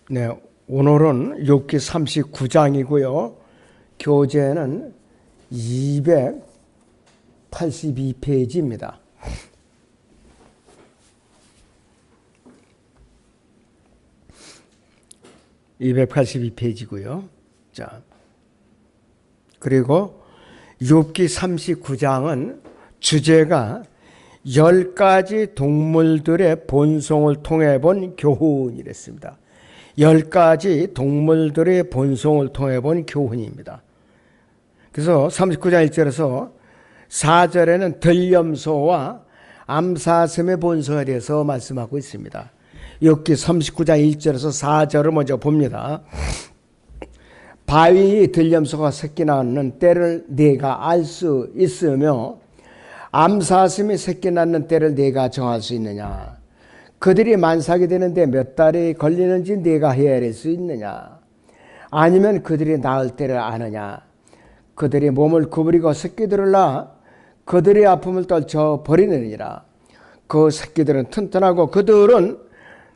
네, 오늘은 욥기 39장이고요. 교재는 282페이지입니다. (282페이지고요) 자, 그리고 욥기 39장은 주제가 10가지 동물들의 본성을 통해 본 교훈이랬습니다. 10가지 동물들의 본성을 통해 본 교훈입니다. 그래서 39장 1절에서 4절에는 들염소와 암사슴의 본성에 대해서 말씀하고 있습니다. 욥기 39장 1절에서 4절을 먼저 봅니다. 바위에 들염소가 새끼 낳는 때를 네가 알 수 있으며 암사슴이 새끼 낳는 때를 네가 정할 수 있느냐? 그들이 만삭이 되는데 몇 달이 걸리는지 네가 헤아릴 수 있느냐? 아니면 그들이 낳을 때를 아느냐? 그들이 몸을 구부리고 새끼들을 낳아 그들의 아픔을 떨쳐 버리느니라. 그 새끼들은 튼튼하고 그들은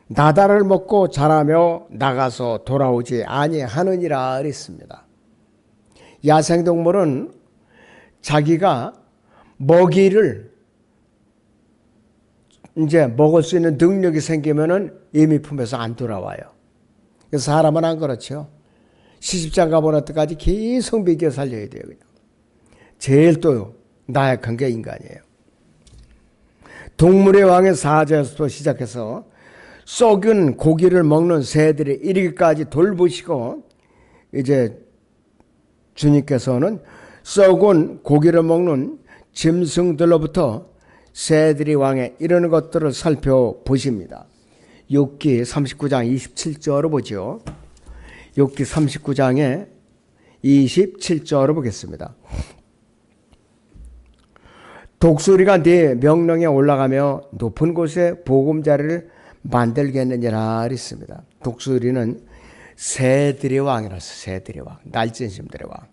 나다를 먹고 자라며 나가서 돌아오지 아니하느니라 그랬습니다. 야생동물은 자기가 먹이를 이제 먹을 수 있는 능력이 생기면은 이미 품에서 안 돌아와요. 그래서 사람은 안 그렇죠. 시집장가 보낼 때까지 계속 먹여 살려야 돼요. 그냥. 제일 또 나약한 게 인간이에요. 동물의 왕의 4절에서 시작해서 썩은 고기를 먹는 새들이 이르기까지 돌보시고 이제 주님께서는 썩은 고기를 먹는 짐승들로부터 새들이 왕에 이르는 것들을 살펴보십니다. 욥기 39장 27절을 보죠. 욥기 39장의 27절을 보겠습니다. 독수리가 네 명령에 올라가며 높은 곳에 보금자리를 만들겠느니라 그랬습니다. 독수리는 새들의 왕이라서 새들의 왕, 날짐승들의 왕.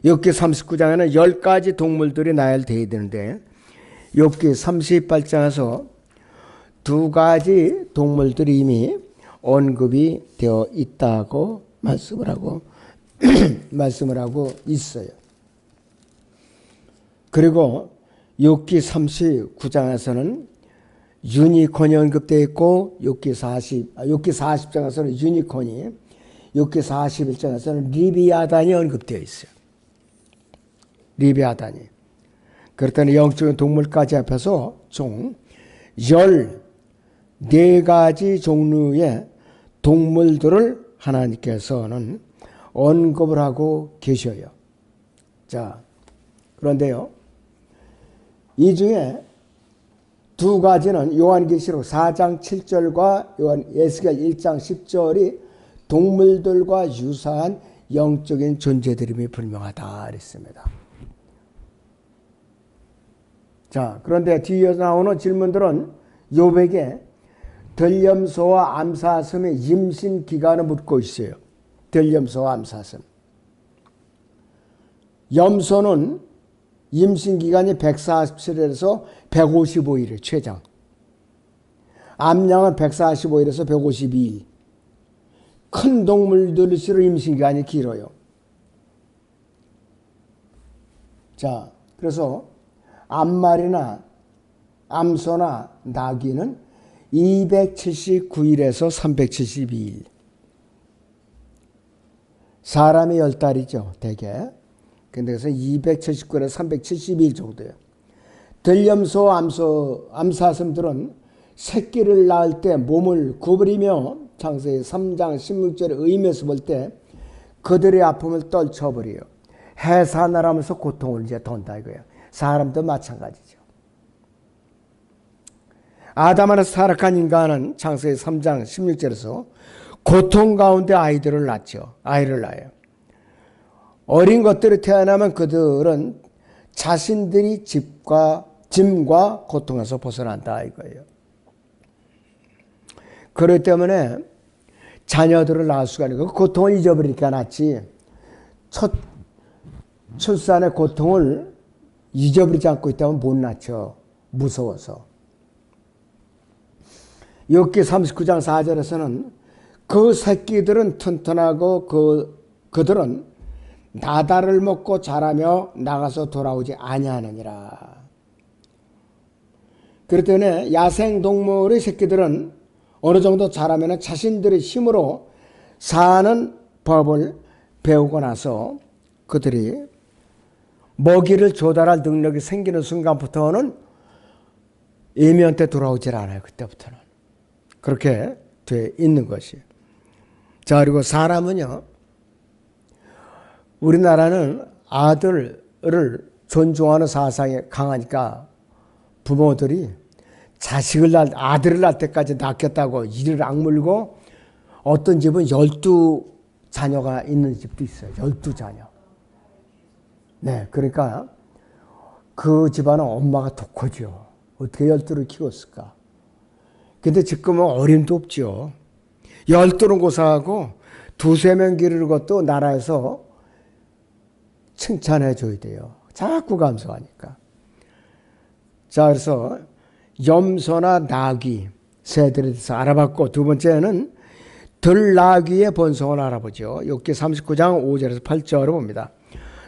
욥기 39장에는 10가지 동물들이 나열되어야 되는데 욥기 38장에서 2가지 동물들이 이미 언급이 되어 있다고 말씀을 하고 있어요. 그리고 욥기 39장에서는 유니콘이 언급되어 있고 욥기 40장에서는 유니콘이, 욥기 41장에서는 리비아단이 언급되어 있어요. 리비아단이. 그렇다면 영적인 동물까지 합해서 총 14가지 종류의 동물들을 하나님께서는 언급을 하고 계셔요. 자, 그런데요, 이 중에 2가지는 요한계시록 4장 7절과 에스겔 1장 10절이 동물들과 유사한 영적인 존재들임이 분명하다 그랬습니다. 자, 그런데 뒤에 나오는 질문들은 욥에게 들염소와 암사슴의 임신 기간을 묻고 있어요. 들염소와 암사슴. 염소는 임신 기간이 147일에서 155일이에요. 최장. 암양은 145일에서 152일. 큰 동물들일수록 임신 기간이 길어요. 자, 그래서 암말이나 암소나 나귀는 279일에서 372일. 사람이 10달이죠, 대개. 근데 그래서 279에서 372일 정도예요. 들염소, 암사슴들은 새끼를 낳을 때 몸을 구부리며 창세기 3장 16절의 의미에서 볼 때 그들의 아픔을 떨쳐버려요. 해산하라면서 고통을 이제 돈다 이거예요. 사람도 마찬가지죠. 아담 안에서 타락한 인간은 창세기 3장 16절에서 고통 가운데 아이들을 낳죠. 아이를 낳아요. 어린 것들이 태어나면 그들은 자신들이 짐과 고통에서 벗어난다 이거예요. 그렇기 때문에 자녀들을 낳을 수가 있는 거, 고통을 잊어버리니까 낳지. 첫 출산의 고통을 잊어버리지 않고 있다면 못 낳죠. 무서워서. 욥기 39장 4절에서는 그 새끼들은 튼튼하고 그들은 나다를 먹고 자라며 나가서 돌아오지 아니하느니라. 그렇기 때문에 야생동물의 새끼들은 어느 정도 자라면 자신들의 힘으로 사는 법을 배우고 나서 그들이 먹이를 조달할 능력이 생기는 순간부터는 애미한테 돌아오질 않아요. 그때부터는. 그렇게 돼 있는 것이에요. 자, 그리고 사람은요, 우리나라는 아들을 존중하는 사상이 강하니까 부모들이 아들을 낳을 때까지 낳겠다고 이를 악물고 어떤 집은 12자녀가 있는 집도 있어요. 12자녀. 네, 그러니까 그 집안은 엄마가 독하죠. 어떻게 12를 키웠을까? 근데 지금은 어림도 없죠. 12는 고사하고 2-3명 기르는 것도 나라에서 칭찬해 줘야 돼요. 자꾸 감사하니까. 자, 그래서 염소나 나귀 새들에 대해서 알아봤고, 두 번째는 들나귀의 본성을 알아보죠. 욥기 39장 5절에서 8절을 봅니다.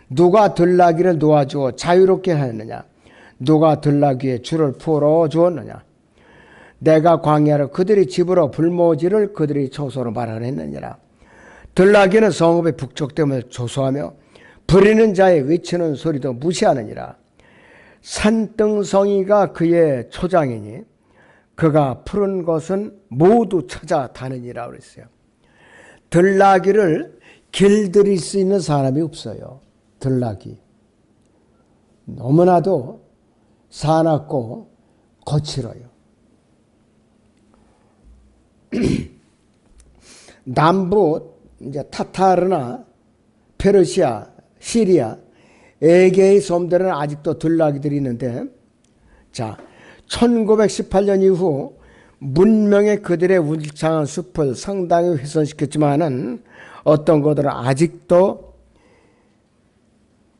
누가 들나귀를 놓아주어 자유롭게 하였느냐? 누가 들나귀의 줄을 풀어 주었느냐? 내가 광야를 그들이 집으로 불모지를 그들이 초소로 말하느니라. 들나귀는 성읍의 북적됨을 조소하며 부리는 자의 외치는 소리도 무시하느니라. 산등성이가 그의 초장이니 그가 푸른 것은 모두 찾아 다니니라 그랬어요. 들나귀를 길들일 수 있는 사람이 없어요. 들나귀. 너무나도 사납고 거칠어요. 남부 이제 타타르나 페르시아, 시리아, 에게의 섬들은 아직도 들나귀들이 있는데, 자, 1918년 이후 문명의 그들의 울창한 숲을 상당히 훼손시켰지만은 어떤 것들은 아직도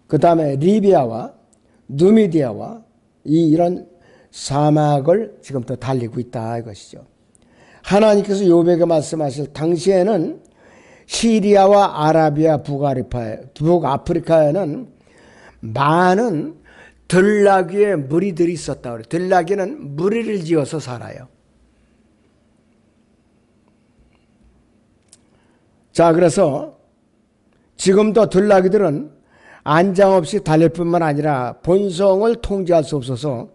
그 다음에 리비아와 누미디아와 이런 사막을 지금도 달리고 있다 이것이죠. 하나님께서 욥에게 말씀하실 당시에는 시리아와 아라비아 북아프리카에는 많은 들나귀의 무리들이 있었다 그래요. 들나귀는 무리를 지어서 살아요. 자, 그래서 지금도 들나귀들은 안장없이 달릴 뿐만 아니라 본성을 통제할 수 없어서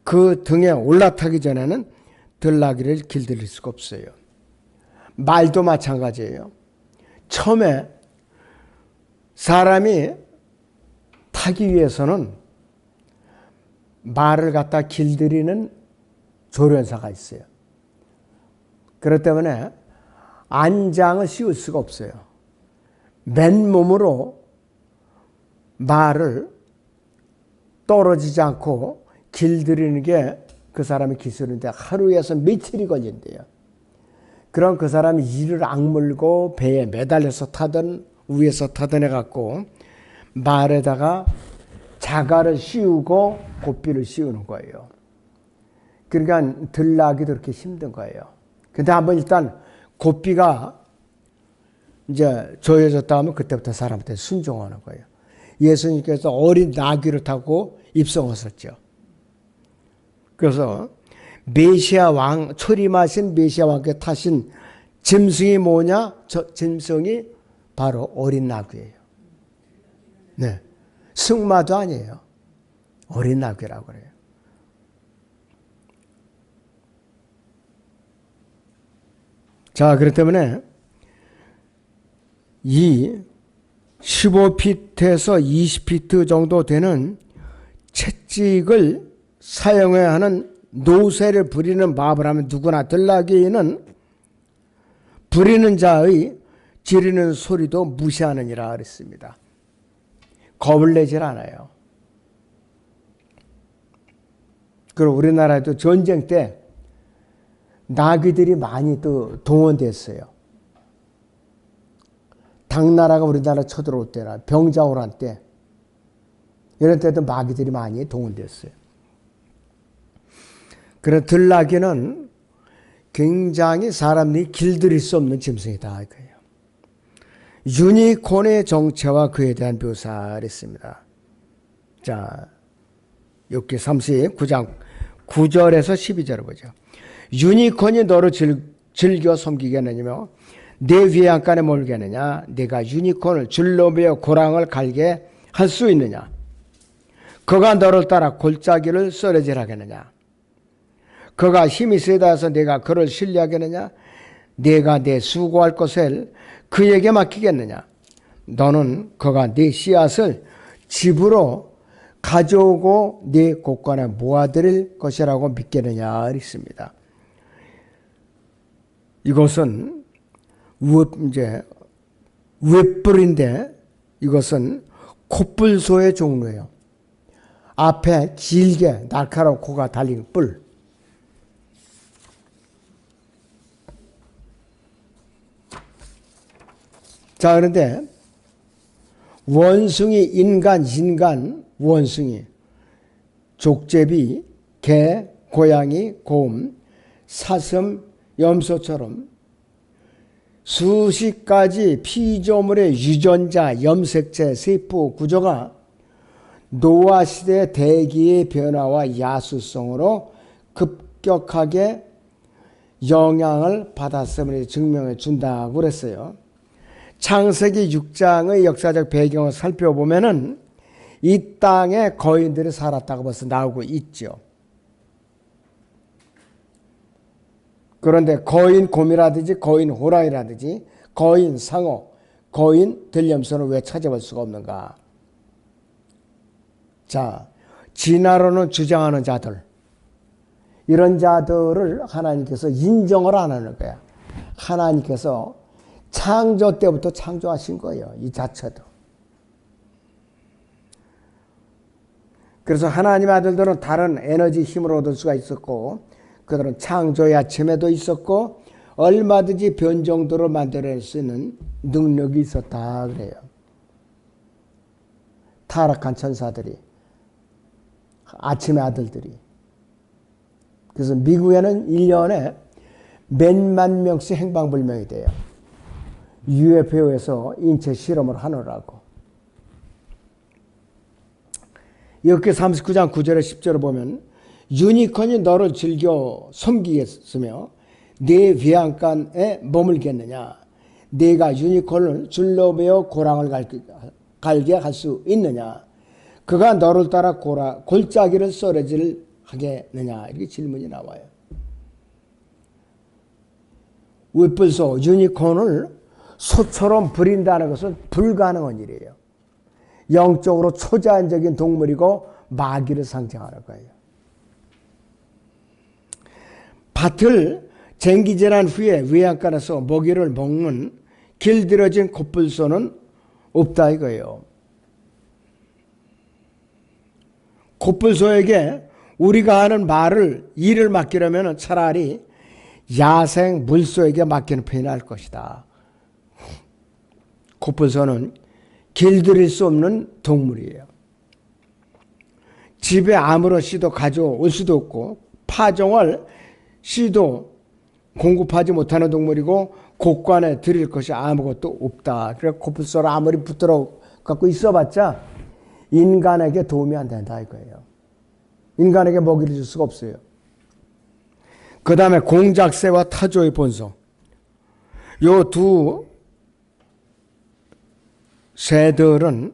그 등에 올라타기 전에는 들나귀를 길들일 수가 없어요. 말도 마찬가지예요. 처음에 사람이 타기 위해서는 말을 갖다 길들이는 조련사가 있어요. 그렇기 때문에 안장을 씌울 수가 없어요. 맨몸으로 말을 떨어지지 않고 길들이는 게 그 사람의 기술인데 하루에서 며칠이 걸린대요. 그럼 그 사람이 이를 악물고 배에 매달려서 타든 위에서 타든 해갖고 말에다가 자갈을 씌우고 고삐를 씌우는 거예요. 그러니까 들나기도 그렇게 힘든 거예요. 근데 한번 일단 고삐가 이제 조여졌다 하면 그때부터 사람한테 순종하는 거예요. 예수님께서 어린 나귀를 타고 입성하셨죠. 그래서 메시아 왕, 초림하신 메시아 왕께 타신 짐승이 뭐냐? 저 짐승이 바로 어린 나귀예요. 네, 승마도 아니에요. 어린 나귀라고 그래요. 자, 그렇기 때문에 이 15피트에서 20피트 정도 되는 채찍을 사용해야 하는 노새를 부리는 마법을 하면 누구나 들나귀는 부리는 자의 지르는 소리도 무시하느니라 그랬습니다. 겁을 내질 않아요. 그리고 우리나라에도 전쟁 때 나귀들이 많이 또 동원됐어요. 당나라가 우리나라 쳐들어올 때나 병자호란 때 이런 때도 마귀들이 많이 동원됐어요. 그래서 들나귀는 굉장히 사람들이 길들일 수 없는 짐승이다 이거예요. 유니콘의 정체와 그에 대한 묘사를 했습니다. 자, 욥기 39장 9절에서 12절을 보죠. 유니콘이 너를 즐겨 섬기겠느냐며 내 위에 안간에 몰겠느냐. 내가 유니콘을 줄로 매어 고랑을 갈게 할 수 있느냐. 그가 너를 따라 골짜기를 썰어질하겠느냐. 그가 힘이 세다 해서 내가 그를 신뢰하겠느냐. 내가 내 수고할 것을 그에게 맡기겠느냐. 너는 그가 네 씨앗을 집으로 가져오고 네 곳간에 모아드릴 것이라고 믿겠느냐 있습니다. 이것은 웹불인데 이것은 콧불소의 종류예요. 앞에 길게 날카로운 코가 달린 뿔. 자, 그런데 원숭이, 인간, 원숭이, 족제비, 개, 고양이, 곰, 사슴, 염소처럼 수십 가지 피조물의 유전자, 염색체, 세포 구조가 노아 시대 대기의 변화와 야수성으로 급격하게 영향을 받았음을 증명해 준다고 그랬어요. 창세기 6장의 역사적 배경을 살펴보면은 이 땅에 거인들이 살았다고 벌써 나오고 있죠. 그런데 거인 곰이라든지 거인 호랑이라든지 거인 상어, 거인 들염소는 왜 찾아볼 수가 없는가? 자, 진화론을 주장하는 자들, 이런 자들을 하나님께서 인정을 안 하는 거야. 하나님께서 창조 때부터 창조하신 거예요. 이 자체도. 그래서 하나님의 아들들은 다른 에너지 힘을 얻을 수가 있었고 그들은 창조의 아침에도 있었고 얼마든지 변종들을 만들어낼 수 있는 능력이 있었다 그래요. 타락한 천사들이, 아침의 아들들이. 그래서 미국에는 1년에 몇만 명씩 행방불명이 돼요. UFO에서 인체 실험을 하느라고. 욥기 39장 9절에 10절을 보면 유니콘이 너를 즐겨 섬기겠으며 네 외양간에 머물겠느냐. 네가 유니콘을 줄로 매어 고랑을 갈게 할 수 있느냐. 그가 너를 따라 골짜기를 썰어질 하겠느냐. 이렇게 질문이 나와요. 윗불소 유니콘을 소처럼 부린다는 것은 불가능한 일이에요. 영적으로 초자연적인 동물이고 마귀를 상징하는 거예요. 밭을 쟁기질한 후에 외양간에서 먹이를 먹는 길들여진 콧불소는 없다 이거예요. 콧불소에게 우리가 하는 일을 맡기려면 차라리 야생 물소에게 맡기는 편이 나을 것이다. 콧불소는 길들일 수 없는 동물이에요. 집에 아무런 씨도 가져올 수도 없고 파종을 씨도 공급하지 못하는 동물이고 곳간에 드릴 것이 아무것도 없다. 그래서 콧불소를 아무리 붙들어 갖고 있어봤자 인간에게 도움이 안 된다 이거예요. 인간에게 먹이를 줄 수가 없어요. 그 다음에 공작새와 타조의 본성. 요 두 새들은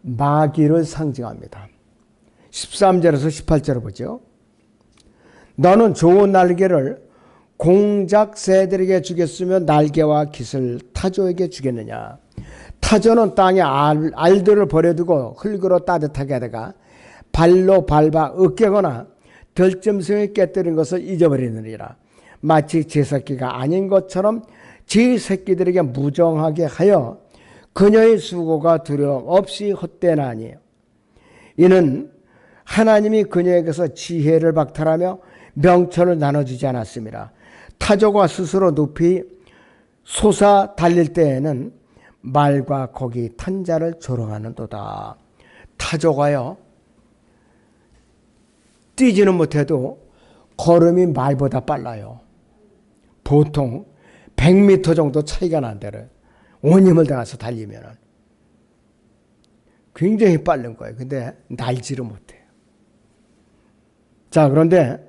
마귀를 상징합니다. 13절에서 18절을 보죠. 너는 좋은 날개를 공작새들에게 주겠으며 날개와 깃을 타조에게 주겠느냐. 타조는 땅에 알들을 버려두고 흙으로 따뜻하게 하다가 발로 밟아 으깨거나 덜점성에 깨뜨린 것을 잊어버리느니라. 마치 제 새끼가 아닌 것처럼 제 새끼들에게 무정하게 하여 그녀의 수고가 두려움 없이 헛되나니 이는 하나님이 그녀에게서 지혜를 박탈하며 명철을 나눠주지 않았습니다. 타조가 스스로 높이 솟아 달릴 때에는 말과 거기 탄 자를 조롱하는도다. 타조가요 뛰지는 못해도 걸음이 말보다 빨라요. 보통 100m 정도 차이가 난대요. 온 힘을 다해서 달리면은. 굉장히 빠른 거예요. 근데 날지를 못해요. 자, 그런데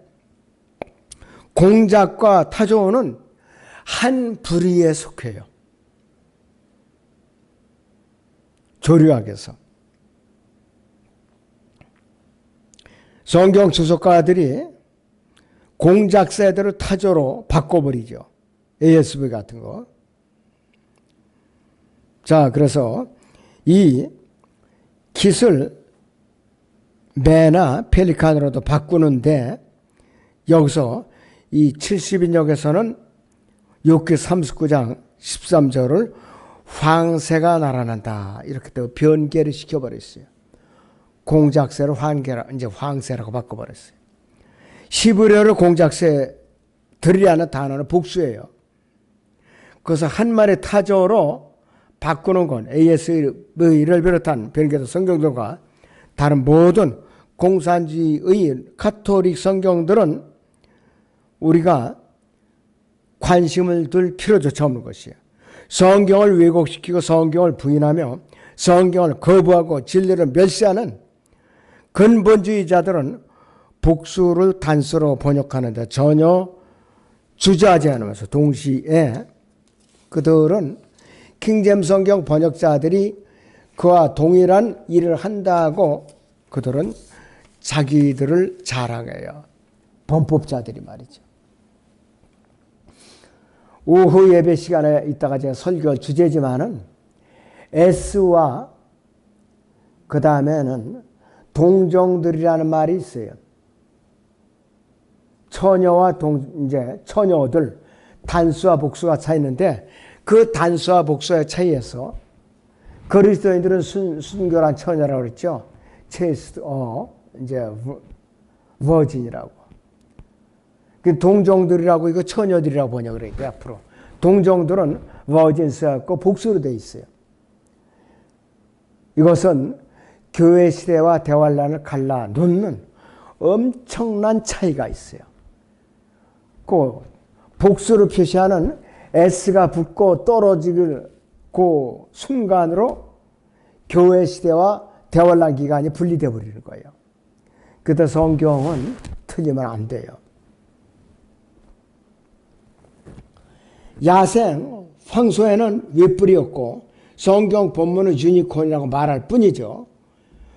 공작과 타조는 한 부리에 속해요. 조류학에서. 성경 주석가들이 공작 세대를 타조로 바꿔버리죠. ASV 같은 거. 자, 그래서 이 깃을 매나 펠리칸으로도 바꾸는데 여기서 이 70인역에서는 욥기 39장 13절을 황새가 날아난다 이렇게 또 변개를 시켜버렸어요. 공작새를 이제 황새라고 바꿔버렸어요. 히브리어로 공작새 들이라는 단어는 복수예요. 그래서 한 마리 타조로 바꾸는 건 ASV를 비롯한 변개도 성경들과 다른 모든 공산주의의 카톨릭 성경들은 우리가 관심을 둘 필요조차 없는 것이에요. 성경을 왜곡시키고 성경을 부인하며 성경을 거부하고 진리를 멸시하는 근본주의자들은 복수를 단수로 번역하는데 전혀 주저하지 않으면서 동시에 그들은 킹제임스 성경 번역자들이 그와 동일한 일을 한다고 그들은 자기들을 자랑해요. 범법자들이 말이죠. 오후 예배 시간에 있다가 제가 설교 주제지만은 S와 그 다음에는 동정들이라는 말이 있어요. 처녀와 이제 처녀들 단수와 복수가 차이는데 그 단수와 복수의 차이에서 그리스도인들은 순결한 처녀라고 그랬죠. 체스트 이제 버진이라고. 그 동정들이라고 이거 처녀들이라고 번역을 했고요. 앞으로 동정들은 버진스였고 복수로 돼 있어요. 이것은 교회 시대와 대환란을 갈라놓는 엄청난 차이가 있어요. 그 복수를 표시하는 S가 붙고 떨어지는 그 순간으로 교회 시대와 대환란 기간이 분리되어 버리는 거예요. 그때 성경은 틀리면 안 돼요. 야생, 황소에는 윗뿔이었고 성경 본문은 유니콘이라고 말할 뿐이죠.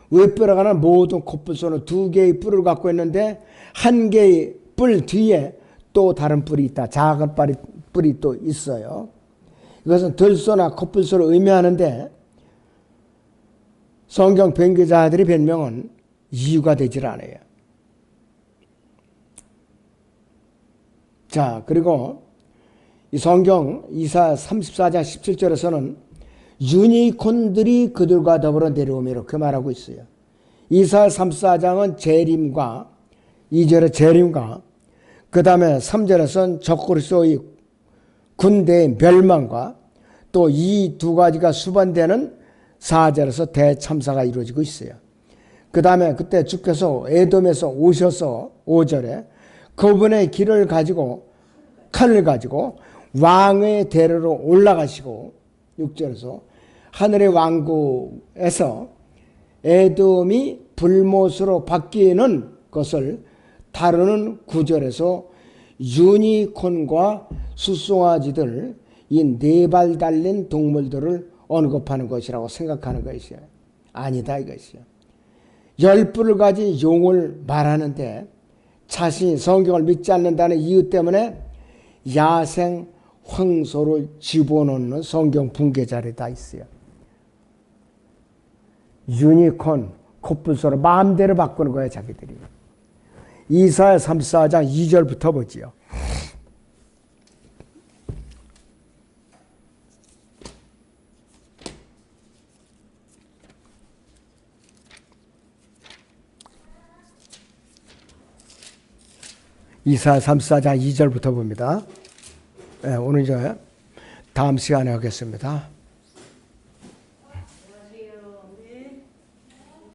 윗뿔에가는 모든 코뿔소는 두 개의 뿔을 갖고 있는데 한 개의 뿔 뒤에 또 다른 뿔이 있다. 작은 뿔이 또 있어요. 이것은 들소나 코뿔소를 의미하는데 성경 변기자들의 변명은 이유가 되질 않아요. 자, 그리고 이 성경 이사 34장 17절에서는 유니콘들이 그들과 더불어 내려오며 이렇게 말하고 있어요. 이사 34장은 재림과 2절에 재림과 그 다음에 3절에서는 적그리스도의 군대의 멸망과 또 이 두 가지가 수반되는 4절에서 대참사가 이루어지고 있어요. 그 다음에 그때 주께서 에돔에서 오셔서 5절에 그분의 길을 가지고 칼을 가지고 왕의 대로로 올라가시고 6절에서 하늘의 왕국에서 에돔이 불못으로 바뀌는 것을 다루는 9절에서 유니콘과 숫송아지들 이 네 발 달린 동물들을 언급하는 것이라고 생각하는 것이에요. 아니다 이것이요. 10뿔을 가진 용을 말하는데 자신이 성경을 믿지 않는다는 이유 때문에 야생 황소를 집어넣는 성경 붕괴자들이 다 있어요. 유니콘, 코뿔소를 마음대로 바꾸는 거예요 자기들이. 이사야 34장 2절부터 보지요. 이사야 34장 2절부터 봅니다. 네, 오늘 다음 시간에 하겠습니다.